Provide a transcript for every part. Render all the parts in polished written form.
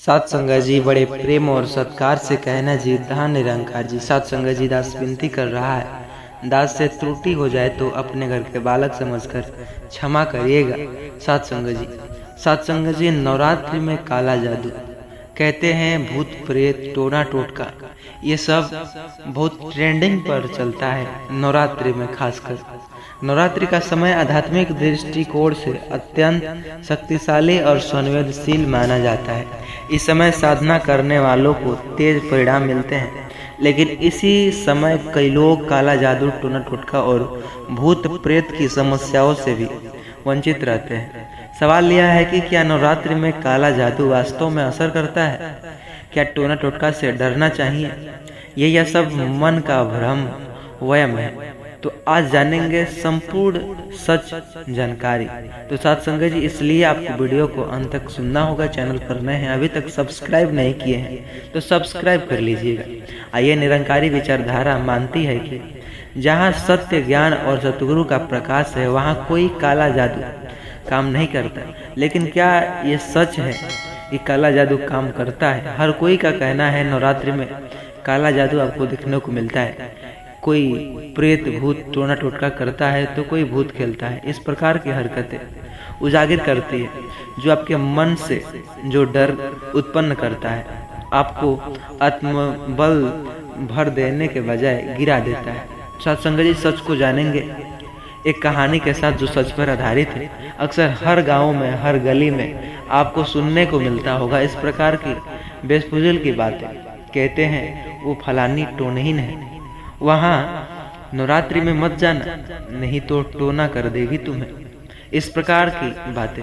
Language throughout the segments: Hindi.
सात संगत जी बड़े प्रेम और सत्कार से कहना जी धन निरंकार जी। सात संगत जी दास विनती कर रहा है, दास से त्रुटि हो जाए तो अपने घर के बालक समझकर क्षमा करिएगा। सात संगत जी नवरात्रि में काला जादू कहते हैं, भूत प्रेत टोना टोटका ये सब बहुत ट्रेंडिंग पर चलता है नवरात्रि में। खासकर नवरात्रि का समय आध्यात्मिक दृष्टिकोण से अत्यंत शक्तिशाली और संवेदनशील माना जाता है। इस समय साधना करने वालों को तेज परिणाम मिलते हैं, लेकिन इसी समय कई लोग काला जादू टोना टोटका और भूत प्रेत की समस्याओं से भी वंचित रहते हैं। सवाल यह है कि क्या नवरात्रि में काला जादू वास्तव में असर करता है? क्या टोना टोटका से डरना चाहिए? यह सब मन का भ्रम वहम है। तो आज जानेंगे संपूर्ण सच जानकारी। तो साथ संगत जी इसलिए आपको वीडियो को अंत तक सुनना होगा। चैनल पर नए हैं, अभी तक सब्सक्राइब नहीं किए हैं तो सब्सक्राइब कर लीजिएगा। आइए, निरंकारी विचारधारा मानती है कि जहाँ सत्य ज्ञान और सतगुरु का प्रकाश है वहाँ कोई काला जादू काम नहीं करता। लेकिन क्या ये सच है कि काला जादू काम करता है? हर कोई का कहना है नवरात्रि में काला जादू आपको देखने को मिलता है। कोई प्रेत भूत टोना टोटका करता है तो कोई भूत खेलता है। इस प्रकार की हरकतें उजागर करती है जो आपके मन से जो डर उत्पन्न करता है, आपको आत्मबल भर देने के बजाय गिरा देता है। सत्संग जी सच को जानेंगे एक कहानी के साथ जो सच पर आधारित है। अक्सर हर गांव में हर गली में आपको सुनने को मिलता होगा इस प्रकार की बेफिजूल की बातें। कहते हैं वो फलानी टोनहीन है, वहाँ नवरात्रि में मत जाना नहीं तो टोना कर देगी तुम्हें। इस प्रकार की बातें।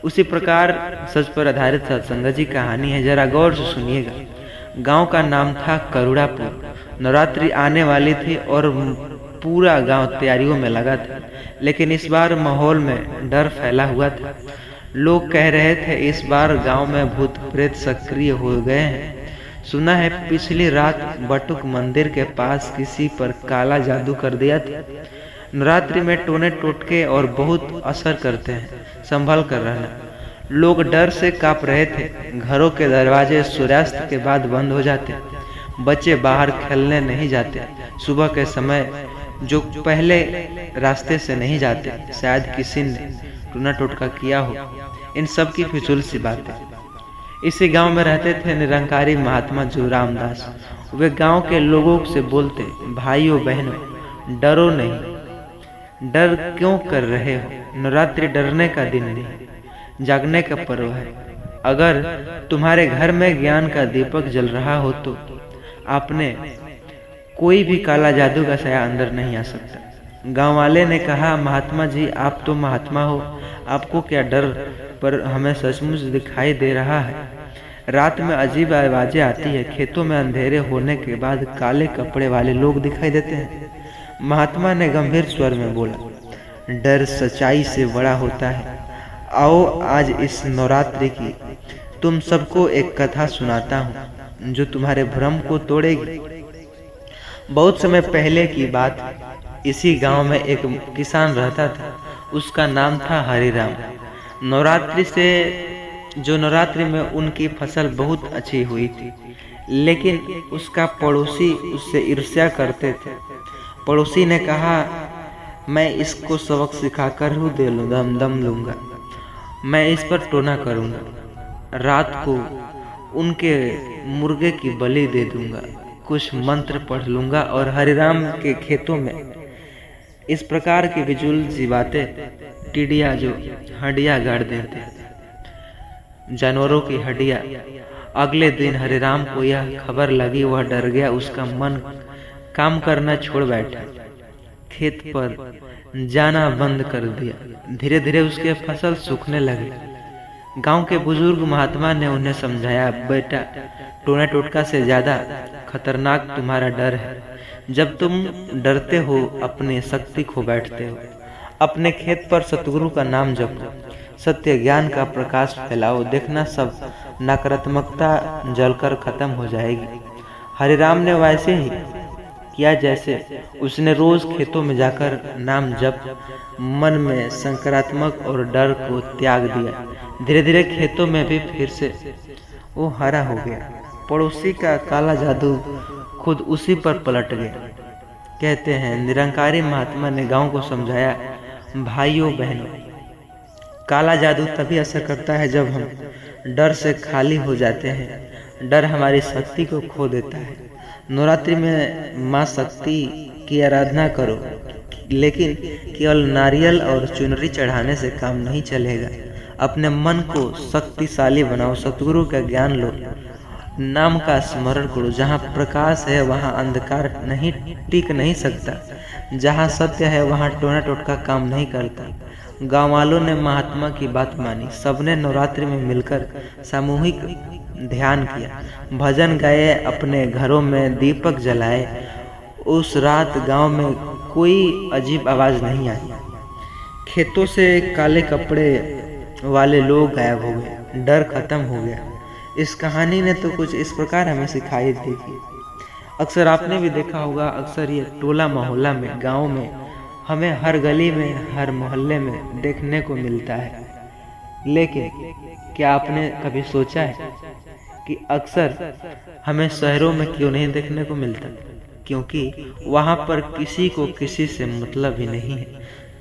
उसी प्रकार सच पर आधारित सत्संग जी कहानी है, जरा गौर से सुनिएगा। गांव का नाम था करुड़ापुर। नवरात्रि आने वाली थी और पूरा गांव तैयारियों में लगा था, लेकिन इस बार माहौल में डर फैला हुआ था। लोग कह रहे थे इस बार गांव में भूत प्रेत सक्रिय हो गए हैं। सुना है पिछली रात बटुक मंदिर के पास किसी पर काला जादू कर दिया था। नवरात्रि में टोने टोटके और बहुत असर करते हैं, संभल कर रहना। लोग डर से कांप रहे थे। घरों के दरवाजे सूर्यास्त के बाद बंद हो जाते, बच्चे बाहर खेलने नहीं जाते। सुबह के समय जो पहले रास्ते से नहीं जाते, शायद किसी ने टोना टोटका किया हो। इन सब की फिजूल सी बातें। इसी गांव में रहते थे निरंकारी महात्मा जो रामदास। वे गांव के लोगों से बोलते, भाइयों बहनों डरो नहीं। डर क्यों कर रहे हो? नवरात्रि डरने का दिन नहीं, जागने का पर्व है। अगर तुम्हारे घर में ज्ञान का दीपक जल रहा हो तो आपने कोई भी काला जादू का साया अंदर नहीं आ सकता। गांव वाले ने कहा, महात्मा जी आप तो महात्मा हो, आपको क्या डर? पर हमें सचमुच दिखाई दे रहा है। रात में अजीब आवाजें आती है। खेतों में अंधेरे होने के बाद काले कपड़े वाले लोग दिखाई देते हैं। महात्मा ने गंभीर स्वर में बोला, डर सच्चाई से बड़ा होता है। आओ आज इस नवरात्रि की तुम सबको एक कथा सुनाता हूँ जो तुम्हारे भ्रम को तोड़ेगी। बहुत समय पहले की बात, इसी गांव में एक किसान रहता था। उसका नाम था हरिराम। नवरात्रि में उनकी फसल बहुत अच्छी हुई थी, लेकिन उसका पड़ोसी उससे ईर्ष्या करते थे। पड़ोसी ने कहा, मैं इसको सबक सिखाकर हूँ दम लूंगा, मैं इस पर टोना करूंगा, रात को उनके मुर्गे की बलि दे दूंगा, कुछ मंत्र पढ़ लूंगा और हरिराम के खेतों में इस प्रकार की फिजूल सी बातें, टिड्डियाँ जो हड्डियाँ गाड़ देते, जानवरों की हड्डियाँ। अगले दिन हरिराम को यह खबर लगी, वह डर गया। उसका मन काम करना छोड़ बैठा, खेत पर जाना बंद कर दिया। धीरे धीरे उसके फसल सूखने लगे। गांव के बुजुर्ग महात्मा ने उन्हें समझाया, बेटा टोना टोटका से ज्यादा खतरनाक तुम्हारा डर है। जब तुम डरते हो अपनी शक्ति खो बैठते हो। अपने खेत पर सतगुरु का नाम जपो, सत्य ज्ञान का प्रकाश फैलाओ, देखना सब नकारात्मकता जलकर खत्म हो जाएगी। हरिराम ने वैसे ही किया जैसे उसने रोज खेतों में जाकर नाम जप, मन में सकारात्मक और डर को त्याग दिया। धीरे धीरे खेतों में भी फिर से वो हरा हो गया। पड़ोसी का काला जादू खुद उसी पर पलट गया। कहते हैं निरंकारी महात्मा ने गांव को समझाया, भाइयों बहनों, काला जादू तभी असर करता है जब हम डर से खाली हो जाते हैं। डर हमारी शक्ति को खो देता है। नवरात्रि में माँ शक्ति की आराधना करो, लेकिन केवल नारियल और चुनरी चढ़ाने से काम नहीं चलेगा। अपने मन को शक्तिशाली बनाओ, सतगुरु का ज्ञान लो, नाम का स्मरण करो। जहाँ प्रकाश है वहाँ अंधकार नहीं टिक नहीं सकता। जहाँ सत्य है वहाँ टोना टोटका काम नहीं करता। गाँव वालों ने महात्मा की बात मानी। सबने नवरात्रि में मिलकर सामूहिक ध्यान किया, भजन गाए, अपने घरों में दीपक जलाए। उस रात गांव में कोई अजीब आवाज़ नहीं आई। खेतों से काले कपड़े वाले लोग गायब हो गए, डर खत्म हो गया। इस कहानी ने तो कुछ इस प्रकार हमें सिखाई थी कि अक्सर आपने भी देखा होगा, अक्सर ये टोला मोहल्ला में, गांव में, हमें हर गली में, हर मोहल्ले में देखने को मिलता है। लेकिन क्या आपने कभी सोचा है कि अक्सर हमें शहरों में क्यों नहीं देखने को मिलता? क्योंकि वहाँ पर किसी को किसी से मतलब ही नहीं है।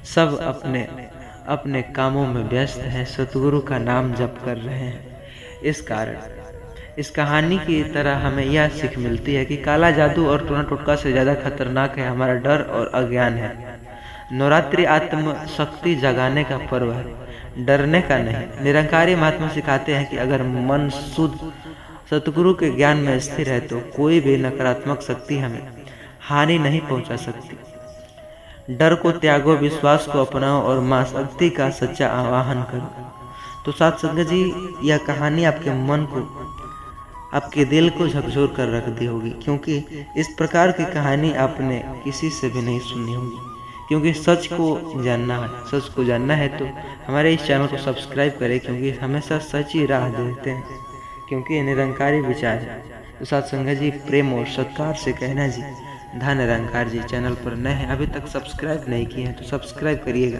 सब अपने अपने कामों में व्यस्त हैं, सतगुरु का नाम जप कर रहे हैं। इस कारण इस कहानी की तरह हमें यह सीख मिलती है कि काला जादू और टोना टोटका से ज़्यादा खतरनाक है हमारा डर और अज्ञान है। नवरात्रि आत्म शक्ति जगाने का पर्व है, डरने का नहीं। निरंकारी महात्मा सिखाते हैं कि अगर मन शुद्ध सतगुरु के ज्ञान में स्थिर है तो कोई भी नकारात्मक शक्ति हमें हानि नहीं पहुंचा सकती। डर को त्यागो, विश्वास को अपनाओ और मां शक्ति का सच्चा आवाहन करो। तो साथ संगत जी, यह कहानी आपके मन को, आपके दिल को झकझोर कर रख दी होगी, क्योंकि इस प्रकार की कहानी आपने किसी से भी नहीं सुनी होगी। क्योंकि सच को जानना है तो हमारे इस चैनल को सब्सक्राइब करें, क्योंकि हमेशा सच ही राह देते हैं, क्योंकि ये निरंकारी विचार है। तो साथ संगत जी, प्रेम और सत्कार से कहना जी, धन निरंकार जी। चैनल पर नए हैं, अभी तक सब्सक्राइब नहीं किए हैं तो सब्सक्राइब करिएगा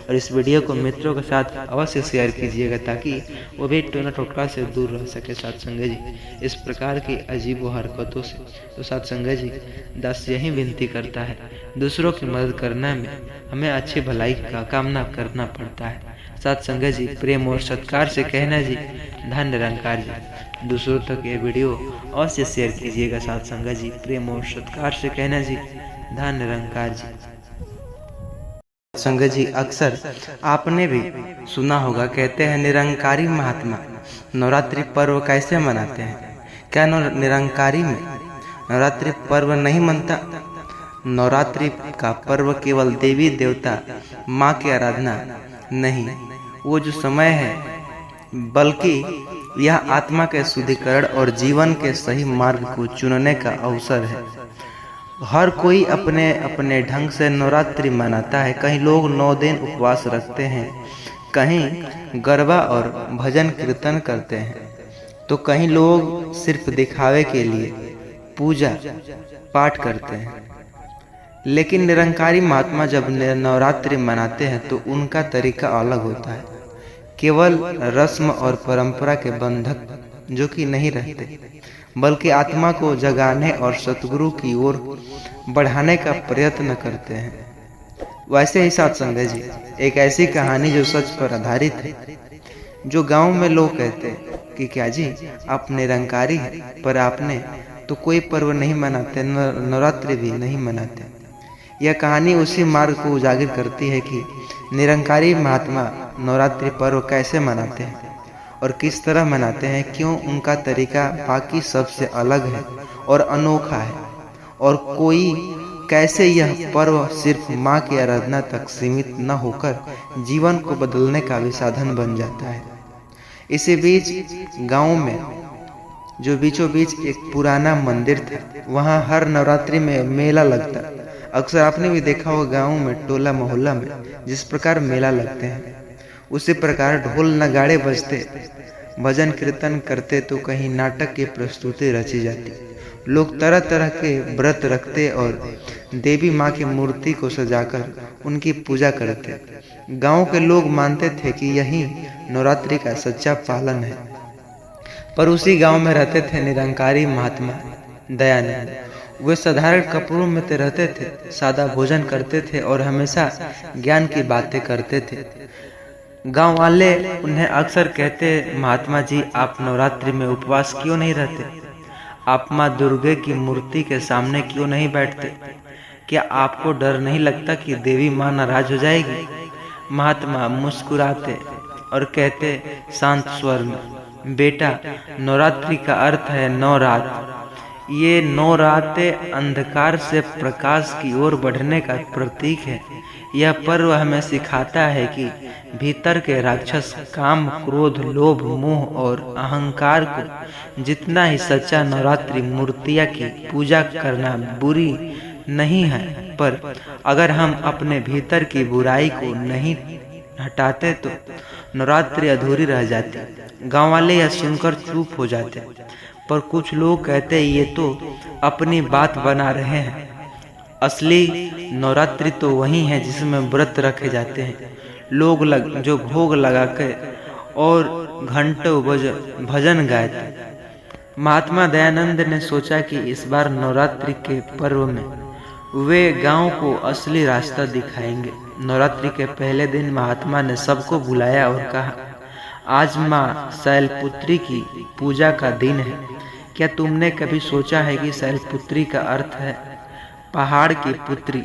और इस वीडियो को मित्रों के साथ अवश्य शेयर कीजिएगा, ताकि वो भी टोना टोटका से दूर रह सके। साथ संगत जी, इस प्रकार की अजीब हरकतों से। तो साथ संगत जी, दास यही विनती करता है, दूसरों की मदद करने में हमें अच्छी भलाई का कामना करना पड़ता है। साथ संगत जी, प्रेम और सत्कार से कहना जी, धन निरंकार जी। दूसरों तक ये वीडियो अवश्य शेयर कीजिएगा। साथ संगत जी, प्रेम और सत्कार से कहना जी, धन निरंकार जी। संगत जी, अक्सर आपने भी सुना होगा, कहते हैं निरंकारी महात्मा नवरात्रि पर्व कैसे मनाते हैं। क्या निरंकारी में नवरात्रि पर्व नहीं मनता? नवरात्रि का पर्व केवल देवी देवता माँ की आराधना नहीं, वो जो समय है, बल्कि यह आत्मा के शुद्धिकरण और जीवन के सही मार्ग को चुनने का अवसर है। हर कोई अपने अपने ढंग से नवरात्रि मनाता है। कहीं लोग 9 दिन उपवास रखते हैं, कहीं गरबा और भजन कीर्तन करते हैं, तो कहीं लोग सिर्फ दिखावे के लिए पूजा पाठ करते हैं। लेकिन निरंकारी महात्मा जब नवरात्रि मनाते हैं तो उनका तरीका अलग होता है। केवल रस्म और परंपरा के बंधक जो कि नहीं रहते, बल्कि आत्मा को जगाने और सतगुरु की ओर बढ़ाने का प्रयत्न करते हैं। वैसे ही साथ संगत जी, एक ऐसी कहानी जो सच पर आधारित है, जो गांव में लोग कहते हैं कि क्या जी आप निरंकारी हैं, पर आपने तो कोई पर्व नहीं मनाते, नवरात्रि भी नहीं मनाते। यह कहानी उसी मार्ग को उजागर करती है कि निरंकारी महात्मा नवरात्रि पर्व कैसे मनाते हैं और किस तरह मनाते हैं, क्यों उनका तरीका बाकी सबसे अलग है और अनोखा है, और कोई कैसे यह पर्व सिर्फ माँ की आराधना तक सीमित न होकर जीवन को बदलने का भी साधन बन जाता है। इसी बीच गांव में जो बीचों बीच एक पुराना मंदिर था, वहाँ हर नवरात्रि में मेला लगता। अक्सर आपने भी देखा होगा गाँव में, टोला मोहल्ला में जिस प्रकार मेला लगते हैं, उसी प्रकार ढोल नगाड़े बजते, भजन कीर्तन करते, तो कहीं नाटक की प्रस्तुति रची जाती। लोग तरह तरह के व्रत रखते और देवी माँ की मूर्ति को सजाकर उनकी पूजा करते। गांव के लोग मानते थे कि यही नवरात्रि का सच्चा पालन है। पर उसी गांव में रहते थे निरंकारी महात्मा दयानंद। वे साधारण कपड़ों में तो रहते थे, सादा भोजन करते थे और हमेशा ज्ञान की बातें करते थे। गांव वाले उन्हें अक्सर कहते, महात्मा जी आप नवरात्रि में उपवास क्यों नहीं रहते? आप माँ दुर्गे की मूर्ति के सामने क्यों नहीं बैठते? क्या आपको डर नहीं लगता कि देवी माँ नाराज हो जाएगी? महात्मा मुस्कुराते और कहते शांत स्वर में, बेटा नवरात्रि का अर्थ है 9 रात। ये 9 रातें अंधकार से प्रकाश की ओर बढ़ने का प्रतीक है। यह पर्व हमें सिखाता है कि भीतर के राक्षस काम, क्रोध, लोभ, मोह और अहंकार को जितना ही सच्चा नवरात्रि मूर्तियाँ की पूजा करना बुरी नहीं है, पर अगर हम अपने भीतर की बुराई को नहीं हटाते तो नवरात्रि अधूरी रह जाती। गांव वाले यह सुनकर चुप हो जाते, पर कुछ लोग कहते ये तो अपनी बात बना रहे हैं। असली नवरात्रि तो वही है जिसमें व्रत रखे जाते हैं, लोग जो भोग लगाकर और घंटों भजन गाते। महात्मा दयानंद ने सोचा कि इस बार नवरात्रि के पर्व में वे गांव को असली रास्ता दिखाएंगे। नवरात्रि के पहले दिन महात्मा ने सबको बुलाया और कहा, आज माँ शैलपुत्री की पूजा का दिन है। क्या तुमने कभी सोचा है कि शैलपुत्री का अर्थ है पहाड़ की पुत्री?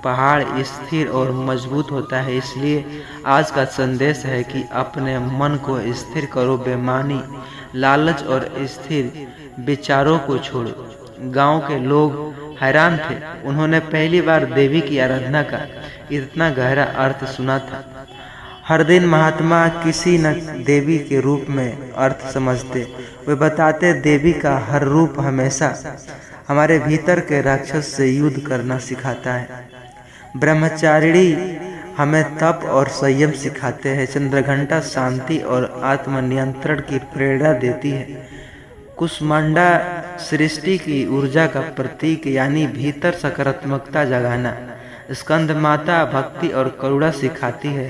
पहाड़ स्थिर और मजबूत होता है, इसलिए आज का संदेश है कि अपने मन को स्थिर करो, बेईमानी, लालच और स्थिर विचारों को छोड़ो। गांव के लोग हैरान थे, उन्होंने पहली बार देवी की आराधना का इतना गहरा अर्थ सुना था। हर दिन महात्मा किसी न देवी के रूप में अर्थ समझते। वे बताते देवी का हर रूप हमेशा हमारे भीतर के राक्षस से युद्ध करना सिखाता है। ब्रह्मचारिणी हमें तप और संयम सिखाते हैं। चंद्रघंटा शांति और आत्मनियंत्रण की प्रेरणा देती है। कुष्मांडा सृष्टि की ऊर्जा का प्रतीक यानी भीतर सकारात्मकता जगाना। स्कंद माता भक्ति और करुणा सिखाती है।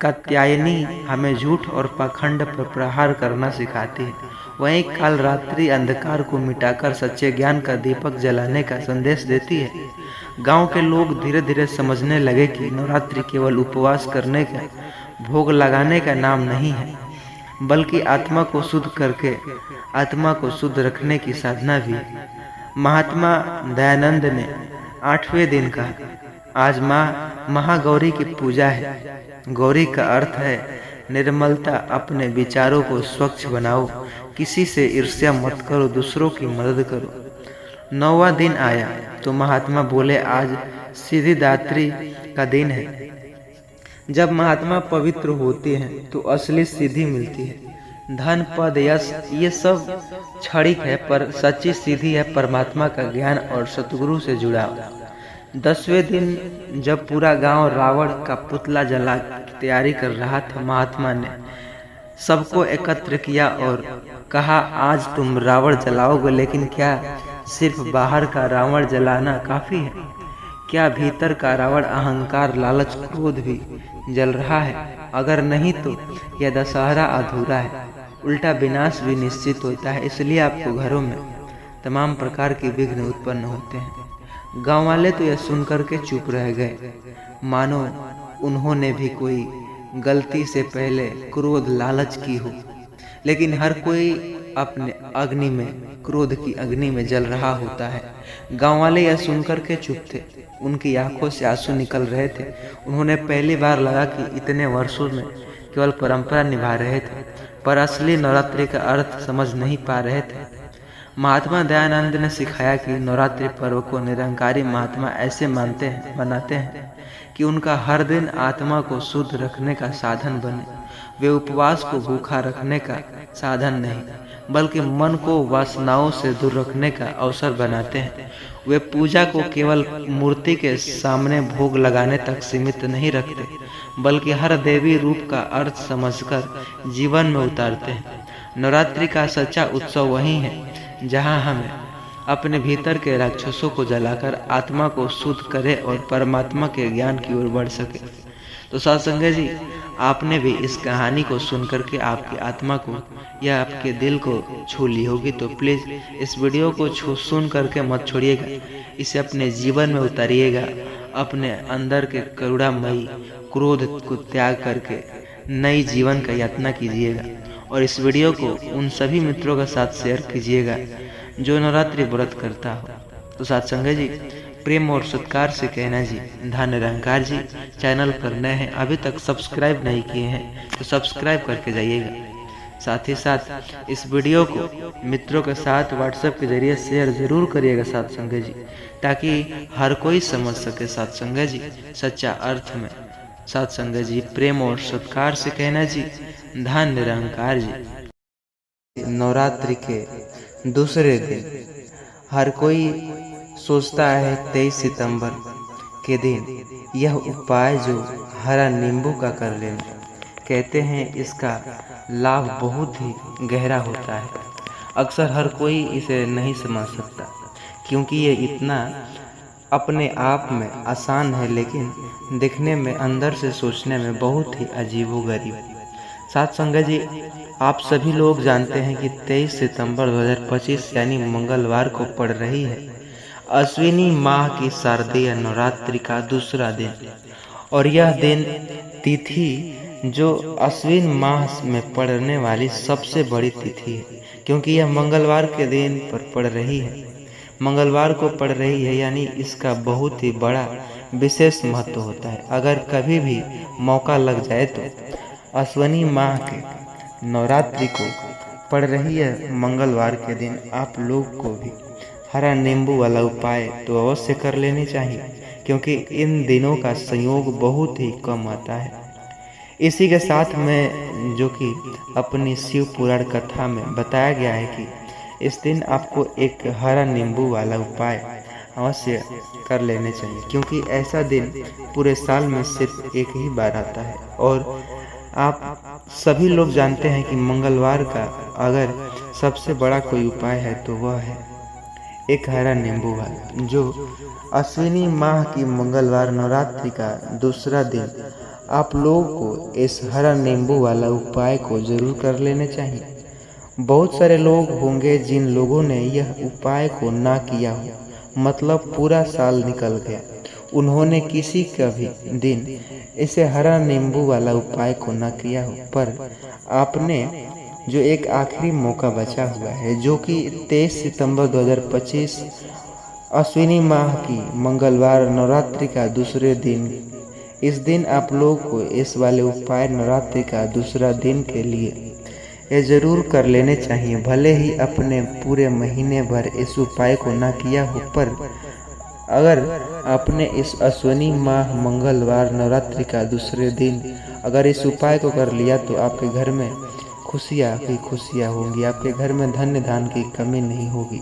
कात्यायनी हमें झूठ और पाखंड पर प्रहार करना सिखाती है। वहीं काल रात्रि अंधकार को मिटाकर सच्चे ज्ञान का दीपक जलाने का संदेश देती है। गांव के लोग धीरे धीरे समझने लगे कि नवरात्रि केवल उपवास करने का, भोग लगाने का नाम नहीं है, बल्कि आत्मा को शुद्ध करके आत्मा को शुद्ध रखने की साधना भी। महात्मा दयानंद ने 8वें दिन कहा, आज माँ महागौरी की पूजा है। गौरी का अर्थ है निर्मलता। अपने विचारों को स्वच्छ बनाओ, किसी से ईर्ष्या मत करो, दूसरों की मदद करो। 9वां दिन आया तो महात्मा बोले, आज सिद्धिदात्री का दिन है। जब महात्मा पवित्र होते हैं तो असली सिद्धि मिलती है। धन, पद, यश ये सब क्षणिक है, पर सच्ची सिद्धि है परमात्मा का ज्ञान और सतगुरु से जुड़ाव। 10वें दिन जब पूरा गांव रावण का पुतला जला की तैयारी कर रहा था, महात्मा ने सबको एकत्र किया और कहा, आज तुम रावण जलाओगे, लेकिन क्या सिर्फ बाहर का रावण जलाना काफी है? क्या भीतर का रावण अहंकार, लालच, क्रोध भी जल रहा है? अगर नहीं तो यह दशहरा अधूरा है। उल्टा विनाश भी निश्चित होता है। इसलिए आपको घरों में तमाम प्रकार के विघ्न उत्पन्न होते हैं। गांव वाले तो यह सुनकर के चुप रह गए, मानो उन्होंने भी कोई गलती से पहले क्रोध, लालच की हो। लेकिन हर कोई अपने अग्नि में, क्रोध की अग्नि में जल रहा होता है। गांव वाले यह सुनकर के चुप थे, उनकी आंखों से आंसू निकल रहे थे। उन्होंने पहली बार लगा कि इतने वर्षों में केवल परंपरा निभा रहे थे, पर असली नवरात्रि का अर्थ समझ नहीं पा रहे थे। महात्मा दयानंद ने सिखाया कि नवरात्रि पर्व को निरंकारी महात्मा ऐसे मनाते हैं कि उनका हर दिन आत्मा को शुद्ध रखने का साधन बने। वे उपवास को भूखा रखने का साधन नहीं, बल्कि मन को वासनाओं से दूर रखने का अवसर बनाते हैं। वे पूजा को केवल मूर्ति के सामने भोग लगाने तक सीमित नहीं रखते, बल्कि हर देवी रूप का अर्थ समझकर जीवन में उतारते हैं। नवरात्रि का सच्चा उत्सव वही है जहां हमें अपने भीतर के राक्षसों को जलाकर आत्मा को शुद्ध करे और परमात्मा के ज्ञान की ओर बढ़ सके। तो साथ संगत जी, आपने भी इस कहानी को सुन करके आपकी आत्मा को या आपके दिल को छू ली होगी, तो प्लीज़ इस वीडियो को सुन करके मत छोड़िएगा, इसे अपने जीवन में उतारिएगा। अपने अंदर के करुणामयी क्रोध को त्याग करके नई जीवन का यातना कीजिएगा और इस वीडियो को उन सभी मित्रों के साथ शेयर कीजिएगा जो नवरात्रि व्रत करता हो। तो साथ संगत जी, प्रेम और सत्कार से कहना जी, धन निरंकार जी। चैनल पर नए हैं, अभी तक सब्सक्राइब नहीं किए हैं तो सब्सक्राइब करके जाइएगा। साथ ही साथ इस वीडियो को मित्रों के साथ व्हाट्सएप के जरिए शेयर जरूर करिएगा साथ संगत जी, ताकि हर कोई समझ सके साथ संगत जी सच्चा अर्थ में। साथ संगत जी, प्रेम और सत्कार से कहना जी, धन निरंकार जी। नवरात्रि के दूसरे दिन हर कोई सोचता है 23 सितंबर के दिन यह उपाय जो हरा नींबू का कर लेना। कहते हैं इसका लाभ बहुत ही गहरा होता है। अक्सर हर कोई इसे नहीं समझ सकता क्योंकि ये इतना अपने आप में आसान है, लेकिन दिखने में, अंदर से सोचने में बहुत ही अजीबोगरीब। साथ संगत जी, आप सभी लोग जानते हैं कि 23 सितंबर 2025 यानी मंगलवार को पड़ रही है अश्विनी माह की शारदीय नवरात्रि का दूसरा दिन, और यह दिन तिथि जो अश्विन माह में पड़ने वाली सबसे बड़ी तिथि है, क्योंकि यह मंगलवार के दिन पर पड़ रही है। मंगलवार को पड़ रही है यानी इसका बहुत ही बड़ा विशेष महत्व होता है। अगर कभी भी मौका लग जाए तो अश्विनी माह के नवरात्रि को पड़ रही है मंगलवार के दिन आप लोग को भी हरा नींबू वाला उपाय तो अवश्य कर लेनी चाहिए, क्योंकि इन दिनों का संयोग बहुत ही कम आता है। इसी के साथ में जो कि अपनी शिव पुराण कथा में बताया गया है कि इस दिन आपको एक हरा नींबू वाला उपाय अवश्य कर लेने चाहिए, क्योंकि ऐसा दिन पूरे साल में सिर्फ एक ही बार आता है। और आप सभी लोग जानते हैं कि मंगलवार का अगर सबसे बड़ा कोई उपाय है तो वह है एक हरा नींबू वाला, जो अश्विनी माह की मंगलवार नवरात्रि का दूसरा दिन आप लोगों को इस हरा नींबू वाला उपाय को जरूर कर लेने चाहिए। बहुत सारे लोग होंगे जिन लोगों ने यह उपाय को ना किया हो, मतलब पूरा साल निकल गया, उन्होंने किसी का भी दिन इसे हरा नींबू वाला उपाय को ना किया हो, पर आपने जो एक आखिरी मौका बचा हुआ है, जो कि 23 सितंबर 2025 अश्विनी माह की मंगलवार नवरात्रि का दूसरे दिन, इस दिन आप लोग को इस वाले उपाय नवरात्रि का दूसरा दिन के लिए ये जरूर कर लेने चाहिए। भले ही अपने पूरे महीने भर इस उपाय को ना किया हो, पर अगर आपने इस अश्विनी माह मंगलवार नवरात्रि का दूसरे दिन अगर इस उपाय को कर लिया तो आपके घर में खुशियाँ ही खुशियाँ होंगी, आपके घर में धन्य धान की कमी नहीं होगी।